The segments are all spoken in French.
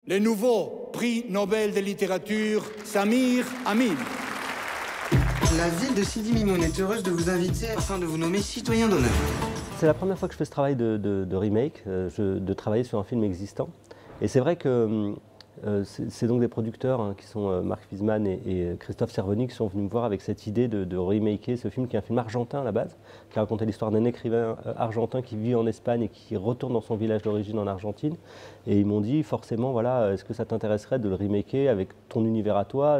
Le nouveau prix Nobel de littérature, Samir Amin. La ville de Sidi Mimoun est heureuse de vous inviter afin de vous nommer citoyen d'honneur. C'est la première fois que je fais ce travail de remake, de travailler sur un film existant. Et c'est vrai que c'est donc des producteurs qui sont Marc Wiesmann et Christophe Cervoni qui sont venus me voir avec cette idée de remaker ce film qui est un film argentin à la base, qui racontait l'histoire d'un écrivain argentin qui vit en Espagne et qui retourne dans son village d'origine en Argentine. Et ils m'ont dit forcément, voilà, est-ce que ça t'intéresserait de le remaker avec ton univers à toi,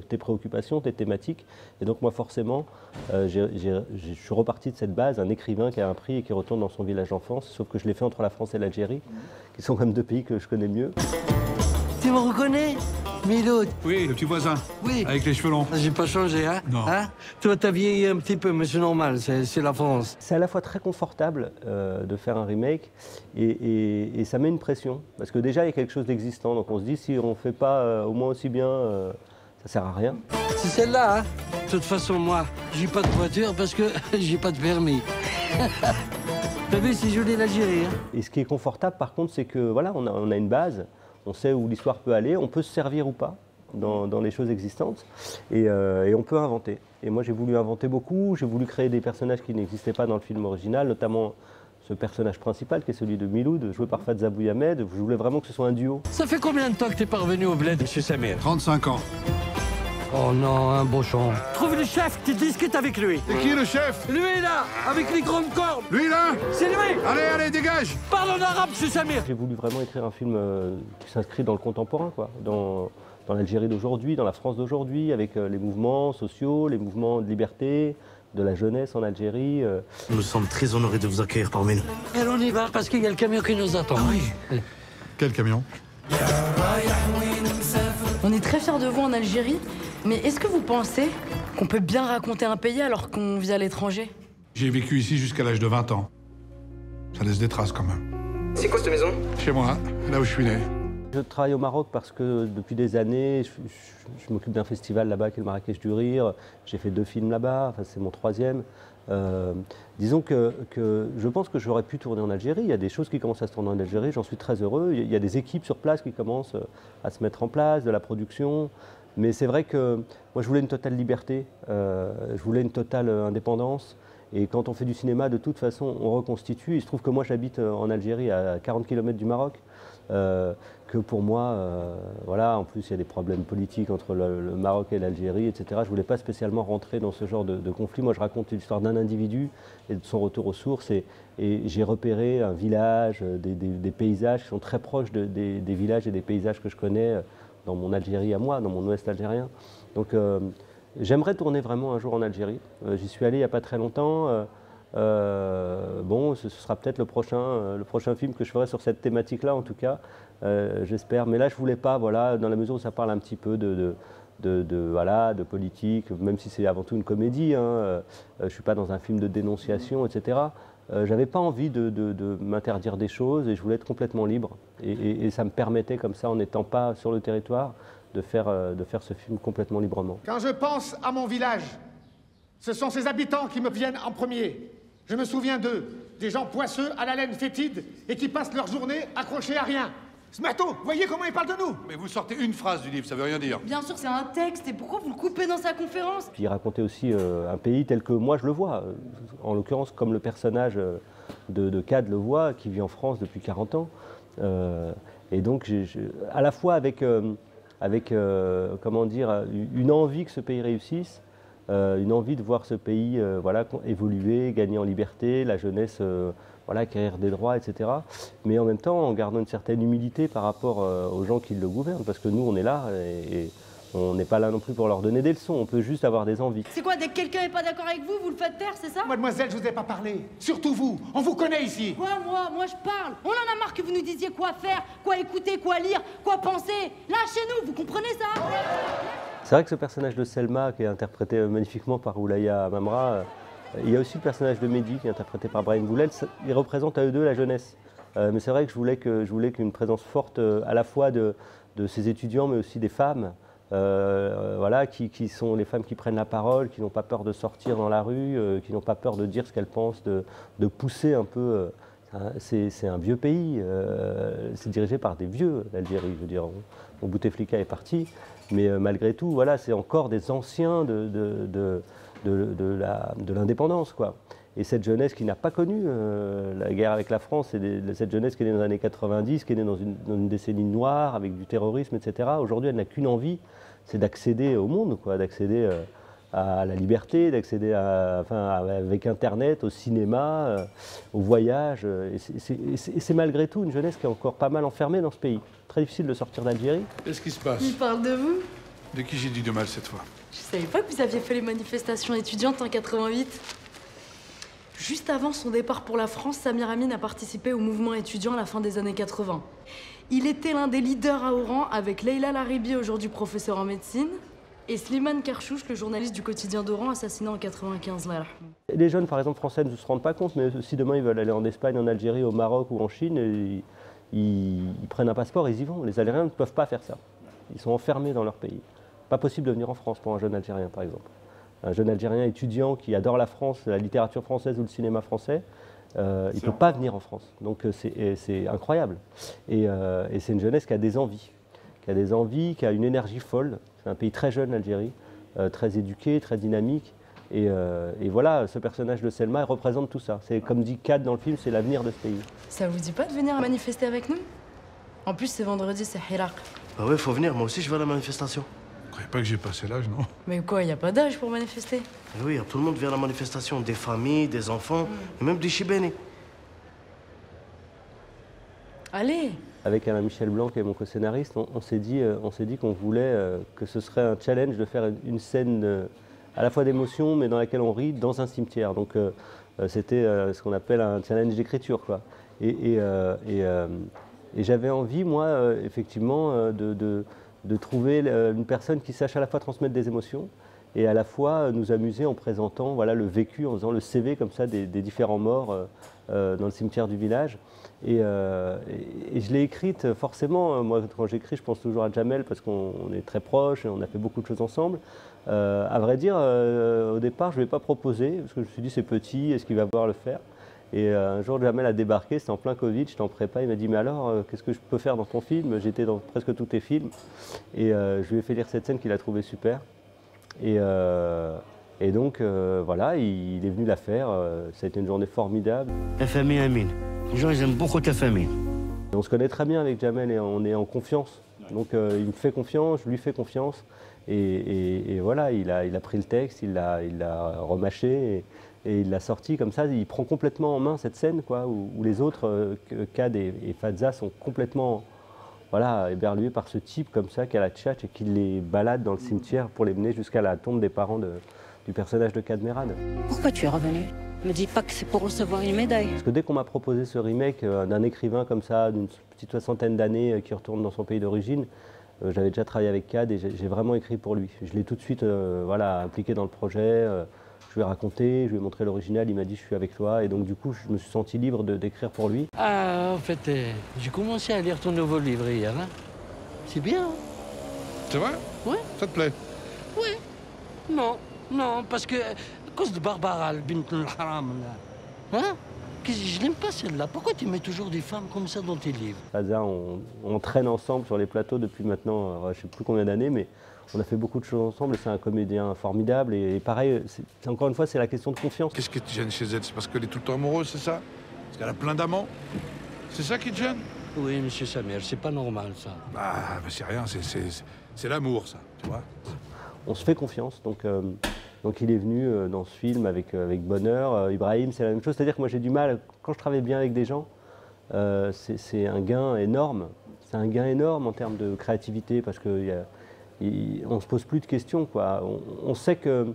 tes préoccupations, tes thématiques. Et donc moi forcément, je suis reparti de cette base, un écrivain qui a un prix et qui retourne dans son village d'enfance, sauf que je l'ai fait entre la France et l'Algérie, qui sont comme deux pays que je connais mieux. Tu me reconnais, Milo? Oui, le petit voisin. Oui. Avec les cheveux longs. J'ai pas changé, hein? Non. Hein? Toi, t'as vieilli un petit peu, mais c'est normal, c'est la France. C'est à la fois très confortable de faire un remake et ça met une pression. Parce que déjà, il y a quelque chose d'existant. Donc on se dit, si on ne fait pas au moins aussi bien, ça sert à rien. C'est celle-là, hein? De toute façon, moi, j'ai pas de voiture parce que j'ai pas de permis. T'as vu, c'est joli l'Algérie, hein? Et ce qui est confortable, par contre, c'est que voilà, on a une base. On sait où l'histoire peut aller, on peut se servir ou pas dans les choses existantes et on peut inventer. Et moi j'ai voulu inventer beaucoup, j'ai voulu créer des personnages qui n'existaient pas dans le film original, notamment ce personnage principal qui est celui de Miloud, joué par Fadza Bouyamed. Je voulais vraiment que ce soit un duo. Ça fait combien de temps que t'es parvenu au bled, monsieur Samir? 35 ans. Oh non, un beau chant. Trouve le chef, tu discutes avec lui. C'est qui le chef? Lui là, avec les grandes cordes. Lui là? C'est lui. Allez, dégage! Parle en arabe, monsieur Samir. J'ai voulu vraiment écrire un film qui s'inscrit dans le contemporain, quoi, dans l'Algérie d'aujourd'hui, dans la France d'aujourd'hui, avec les mouvements sociaux, les mouvements de liberté, de la jeunesse en Algérie. Nous sommes très honorés de vous accueillir parmi nous. Et on y va parce qu'il y a le camion qui nous attend. Oui. Quel camion? On est très fiers de vous en Algérie, mais est-ce que vous pensez qu'on peut bien raconter un pays alors qu'on vit à l'étranger? J'ai vécu ici jusqu'à l'âge de 20 ans. Ça laisse des traces quand même. C'est quoi cette maison? Chez moi, là où je suis né. Je travaille au Maroc parce que depuis des années, je m'occupe d'un festival là-bas qui est le Marrakech du Rire. J'ai fait 2 films là-bas, enfin, c'est mon 3e. Disons que je pense que j'aurais pu tourner en Algérie. Il y a des choses qui commencent à se tourner en Algérie, j'en suis très heureux. Il y a des équipes sur place qui commencent à se mettre en place, de la production. Mais c'est vrai que moi je voulais une totale liberté, je voulais une totale indépendance. Et quand on fait du cinéma, de toute façon, on reconstitue. Il se trouve que moi j'habite en Algérie, à 40 km du Maroc. Que pour moi, voilà, en plus il y a des problèmes politiques entre le Maroc et l'Algérie, etc. Je ne voulais pas spécialement rentrer dans ce genre de conflit. Moi je raconte l'histoire d'un individu et de son retour aux sources et j'ai repéré un village, des paysages qui sont très proches des villages et des paysages que je connais dans mon Algérie à moi, dans mon ouest algérien. Donc j'aimerais tourner vraiment un jour en Algérie. J'y suis allé il n'y a pas très longtemps. Bon, ce sera peut-être le prochain film que je ferai sur cette thématique-là, en tout cas, j'espère. Mais là, je voulais pas, voilà, dans la mesure où ça parle un petit peu de politique, même si c'est avant tout une comédie. Hein, je suis pas dans un film de dénonciation, etc. J'avais pas envie de m'interdire des choses et je voulais être complètement libre. Et ça me permettait, comme ça, en n'étant pas sur le territoire, de faire ce film complètement librement. Quand je pense à mon village, ce sont ses habitants qui me viennent en premier. Je me souviens d'eux, des gens poisseux à la laine fétide et qui passent leur journée accrochés à rien. Ce matin, voyez comment ils parlent de nous. Mais vous sortez une phrase du livre, ça veut rien dire. Bien sûr, c'est un texte, et pourquoi vous le coupez dans sa conférence? Puis il racontait aussi un pays tel que moi je le vois, en l'occurrence comme le personnage de Cad le voit, qui vit en France depuis 40 ans. Et donc à la fois avec comment dire, une envie que ce pays réussisse, une envie de voir ce pays voilà, évoluer, gagner en liberté, la jeunesse voilà, acquérir des droits, etc. Mais en même temps, en gardant une certaine humilité par rapport aux gens qui le gouvernent, parce que nous, on est là et on n'est pas là non plus pour leur donner des leçons, on peut juste avoir des envies. C'est quoi, dès que quelqu'un n'est pas d'accord avec vous, vous le faites taire, c'est ça? Mademoiselle, je vous ai pas parlé. Surtout vous, on vous connaît ici. Quoi, moi je parle. On en a marre que vous nous disiez quoi faire, quoi écouter, quoi lire, quoi penser. Lâchez-nous, vous comprenez ça? C'est vrai que ce personnage de Selma, qui est interprété magnifiquement par Oulaya Mamra, il y a aussi le personnage de Mehdi, qui est interprété par Brahim Boulel, ils représentent à eux deux la jeunesse. Mais c'est vrai que je voulais qu'une présence forte à la fois de ces étudiants, mais aussi des femmes, voilà, qui sont les femmes qui prennent la parole, qui n'ont pas peur de sortir dans la rue, qui n'ont pas peur de dire ce qu'elles pensent, de pousser un peu C'est un vieux pays, c'est dirigé par des vieux, l'Algérie. Je veux dire, Bouteflika est parti, mais malgré tout, voilà, c'est encore des anciens de l'indépendance, quoi. Et cette jeunesse qui n'a pas connu la guerre avec la France, c'est cette jeunesse qui est née dans les années 90, qui est née dans une décennie noire, avec du terrorisme, etc. Aujourd'hui, elle n'a qu'une envie, c'est d'accéder au monde, quoi, d'accéder à la liberté, d'accéder avec Internet, au cinéma, au voyage. Et c'est malgré tout une jeunesse qui est encore pas mal enfermée dans ce pays. Très difficile de sortir d'Algérie. Qu'est-ce qui se passe? Il parle de vous. De qui j'ai dit de mal cette fois? Je savais pas que vous aviez fait les manifestations étudiantes en 88. Juste avant son départ pour la France, Samir Amin a participé au mouvement étudiant à la fin des années 80. Il était l'un des leaders à Oran avec Leila Laribi, aujourd'hui professeur en médecine, et Slimane Karchouch, le journaliste du quotidien d'Oran, assassiné en 95. Là. Les jeunes, par exemple, français ne se rendent pas compte, mais si demain ils veulent aller en Espagne, en Algérie, au Maroc ou en Chine, ils prennent un passeport, ils y vont. Les Algériens ne peuvent pas faire ça. Ils sont enfermés dans leur pays. Pas possible de venir en France pour un jeune Algérien, par exemple. Un jeune Algérien étudiant qui adore la France, la littérature française ou le cinéma français, il ne peut pas venir en France. Donc c'est incroyable. Et c'est une jeunesse qui a des envies, qui a une énergie folle. C'est un pays très jeune, l'Algérie, très éduqué, très dynamique. Et voilà, ce personnage de Selma représente tout ça. C'est comme dit Kad dans le film, c'est l'avenir de ce pays. Ça vous dit pas de venir manifester avec nous? En plus, c'est vendredi, c'est Hirak. Bah ouais, faut venir, moi aussi je vais à la manifestation. Vous croyez pas que j'ai passé l'âge, non? Mais quoi, y a pas d'âge pour manifester? Eh oui, tout le monde vient à la manifestation, des familles, des enfants, et même des chibénis. Allez! Avec Alain Michel Blanc, qui est mon co-scénariste, on s'est dit qu'on voulait que ce serait un challenge de faire une scène à la fois d'émotion, mais dans laquelle on rit, dans un cimetière. Donc c'était ce qu'on appelle un challenge d'écriture, quoi. Et j'avais envie, moi, effectivement, de trouver une personne qui sache à la fois transmettre des émotions et à la fois nous amuser en présentant, voilà, le vécu, en faisant le CV comme ça des différents morts dans le cimetière du village. Et je l'ai écrite forcément. Moi, quand j'écris, je pense toujours à Jamel parce qu'on est très proches et on a fait beaucoup de choses ensemble. À vrai dire, au départ, je ne l'ai pas proposé parce que je me suis dit c'est petit, est-ce qu'il va pouvoir le faire? Et un jour, Jamel a débarqué, c'était en plein Covid, j'étais en prépa, il m'a dit « Mais alors, qu'est-ce que je peux faire dans ton film ?» J'étais dans presque tous tes films. Et je lui ai fait lire cette scène qu'il a trouvée super. Et donc, voilà, il est venu la faire. Ça a été une journée formidable. FMI Amin. Les gens, ils aiment beaucoup ta famille. On se connaît très bien avec Jamel et on est en confiance. Donc, il me fait confiance, je lui fais confiance. Et voilà, il a pris le texte, il l'a remâché. Et il l'a sorti comme ça, il prend complètement en main cette scène, quoi, où les autres, Kad et Fadza, sont complètement éberlués par ce type comme ça qui a la tchatche et qui les balade dans le cimetière pour les mener jusqu'à la tombe des parents du personnage de Kad Merad. Pourquoi tu es revenu? Me dis pas que c'est pour recevoir une médaille. Parce que dès qu'on m'a proposé ce remake d'un écrivain comme ça, d'une petite soixantaine d'années, qui retourne dans son pays d'origine, j'avais déjà travaillé avec Kad et j'ai vraiment écrit pour lui. Je l'ai tout de suite impliqué dans le projet. Je lui ai raconté, je lui ai montré l'original, il m'a dit je suis avec toi et donc du coup je me suis senti libre d'écrire pour lui. Ah, en fait, j'ai commencé à lire ton nouveau livre hier, hein. C'est bien, hein? C'est vrai? Ouais. Ça te plaît? Ouais. Non, parce que à cause de Barbara, le bint al-haram, là. Hein? Je l'aime pas celle-là. Pourquoi tu mets toujours des femmes comme ça dans tes livres? Fadza, on traîne ensemble sur les plateaux depuis maintenant, je ne sais plus combien d'années, mais on a fait beaucoup de choses ensemble et c'est un comédien formidable. Et pareil, encore une fois, c'est la question de confiance. Qu'est-ce qui te gêne chez elle? C'est parce qu'elle est tout le temps amoureuse, c'est ça? Parce qu'elle a plein d'amants? C'est ça qui te gêne? Oui, monsieur Samir, c'est pas normal, ça. Bah, c'est rien, c'est l'amour, ça, tu vois? On se fait confiance, donc il est venu dans ce film avec bonheur. Ibrahim, c'est la même chose, c'est-à-dire que moi j'ai du mal, quand je travaille bien avec des gens, c'est un gain énorme. C'est un gain énorme en termes de créativité parce qu'on ne se pose plus de questions, quoi. On sait que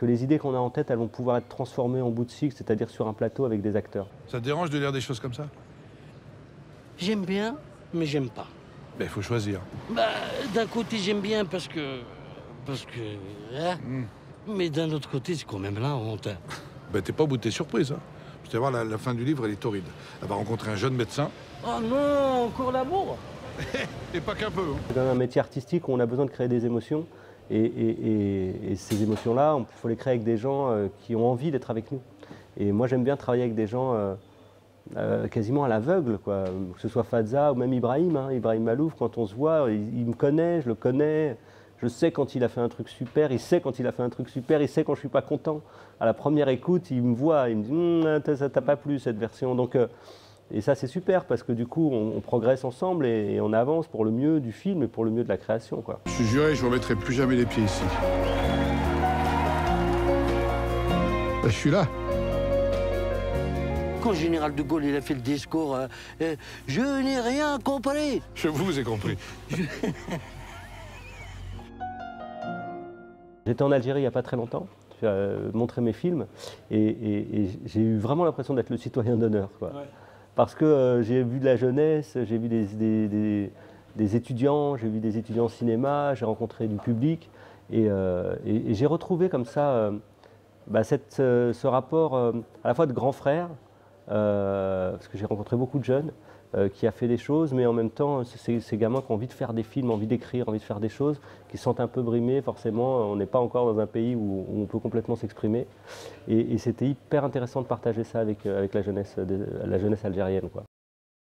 les idées qu'on a en tête, elles vont pouvoir être transformées en bout de cycle, c'est-à-dire sur un plateau avec des acteurs. Ça te dérange de lire des choses comme ça? J'aime bien, mais j'aime pas. Ben, il faut choisir. Bah, d'un côté, j'aime bien parce que... hein? Mais d'un autre côté, c'est quand même la honte. Hein. Ben, t'es pas au bout de tes surprises, hein. Je vais voir, la fin du livre, elle est torride. Elle va rencontrer un jeune médecin. Oh non, encore l'amour. Et pas qu'un peu. Hein. C'est dans un métier artistique où on a besoin de créer des émotions. Et ces émotions-là, il faut les créer avec des gens qui ont envie d'être avec nous. Et moi, j'aime bien travailler avec des gens quasiment à l'aveugle, quoi. Que ce soit Fadza ou même Ibrahim, hein. Ibrahim Malouf, quand on se voit, il me connaît, je le connais. Je sais quand il a fait un truc super, il sait quand il a fait un truc super, il sait quand je ne suis pas content. À la première écoute, il me voit, il me dit ça t'a pas plu cette version. Donc, et ça c'est super parce que du coup on progresse ensemble et on avance pour le mieux du film et pour le mieux de la création, quoi. Je suis juré, je ne remettrai plus jamais les pieds ici. Ben, je suis là. Quand le général de Gaulle il a fait le discours, je n'ai rien compris. Je vous ai compris. J'étais en Algérie il n'y a pas très longtemps, j'ai montré mes films et j'ai eu vraiment l'impression d'être le citoyen d'honneur, quoi. Ouais. Parce que j'ai vu de la jeunesse, j'ai vu des étudiants, j'ai vu des étudiants en cinéma, j'ai rencontré du public et j'ai retrouvé comme ça ce rapport à la fois de grand frère, parce que j'ai rencontré beaucoup de jeunes, qui a fait des choses, mais en même temps, ces gamins qui ont envie de faire des films, envie d'écrire, envie de faire des choses, qui se sentent un peu brimés, forcément, on n'est pas encore dans un pays où on peut complètement s'exprimer. Et c'était hyper intéressant de partager ça avec la jeunesse algérienne, quoi.